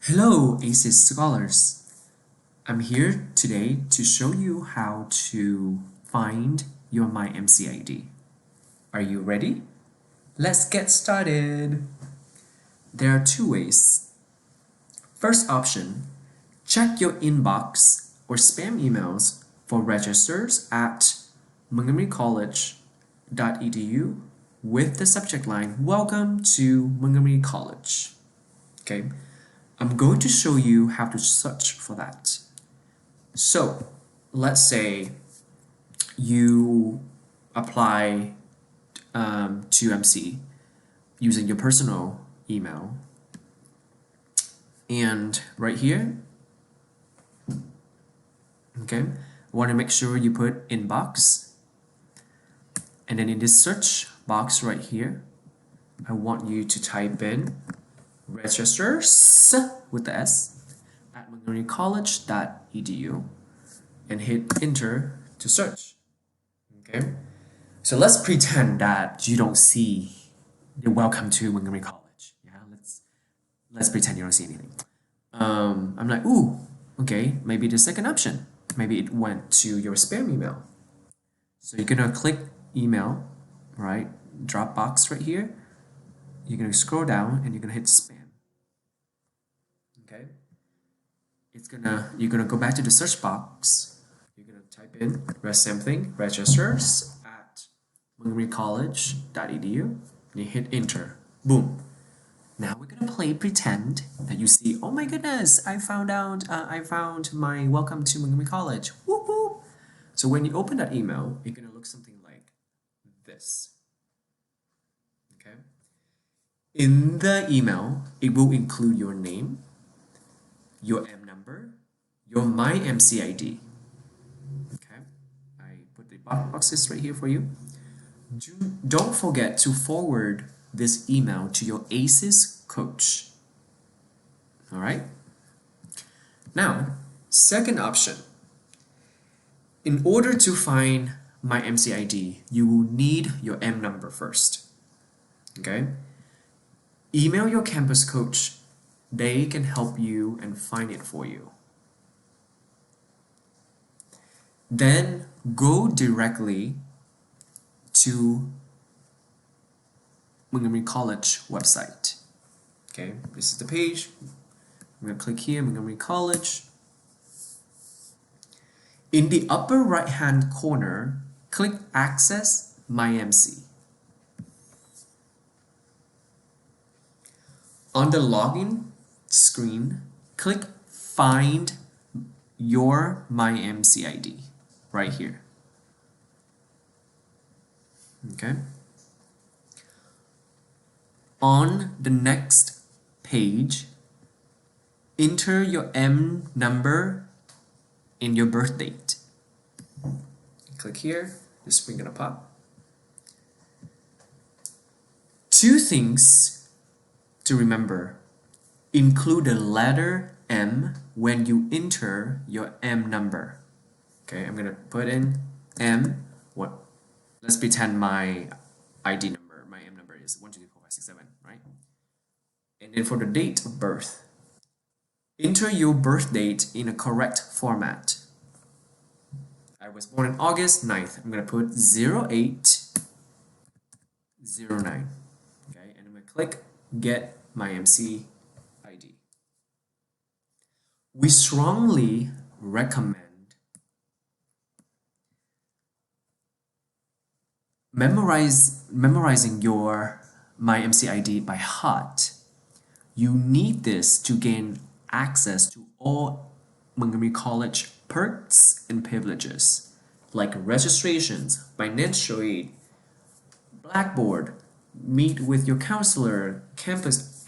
Hello, ACES scholars. I'm here today to show you how to find your MyMC ID. Are you ready? Let's get started. There are two ways. First option, check your inbox or spam emails for registers at montgomerycollege.edu with the subject line, Welcome to Montgomery College. Okay. I'm going to show you how to search for that. So let's say you apply to MC using your personal email, and right here, okay, want to make sure you put inbox, and then in this search box right here, I want you to type in registers with the S at montgomerycollege.edu and hit enter to search. Okay, so let's pretend that you don't see the welcome to Montgomery College. Yeah, let's pretend you don't see anything. I'm like, ooh, okay, maybe the second option. Maybe it went to your spam email. So you're gonna click email, right? Dropbox right here. You're gonna scroll down and you're gonna hit spam. Okay, you're gonna go back to the search box. You're gonna type in registers at montgomerycollege.edu and you hit enter. Boom. Now we're gonna play pretend that you see, oh my goodness, I found my welcome to Montgomery College. Whoop whoop. So when you open that email, you're gonna look something like this. Okay. In the email, it will include your name, your M number, your MyMC ID. Okay, I put the boxes right here for you. Don't forget to forward this email to your ACES coach. All right. Now, second option. In order to find MyMC ID, you will need your M number first. Okay. Email your campus coach. They can help you and find it for you. Then go directly to Montgomery College website. Okay, this is the page. I'm going to click here, Montgomery College. In the upper right hand corner, click Access MyMC. On the login screen, click Find Your MyMC ID right here. Okay. On the next page, enter your M number and your birth date. Click here, the screen gonna pop. Two things to remember. Include the letter M when you enter your M number. Okay, I'm gonna put in M. Let's pretend my ID number, my M number is 1, 2, 3, 4, 5, 6, 7, right? And then for the date of birth, enter your birth date in a correct format. I was born on August 9th. I'm gonna put 0809. Okay, and I'm gonna click Get MyMC ID. We strongly recommend memorizing your MyMC ID by heart. You need this to gain access to all Montgomery College perks and privileges like registrations, financial aid, Blackboard, meet with your counselor, campus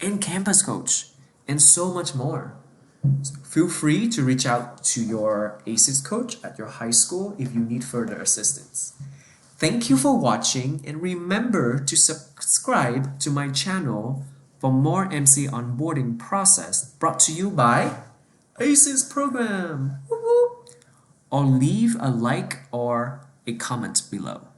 coach, and so much more. So feel free to reach out to your ACES coach at your high school if you need further assistance. Thank you for watching, and remember to subscribe to my channel for more MC onboarding process brought to you by ACES program. Woo-hoo! Or leave a like or a comment below.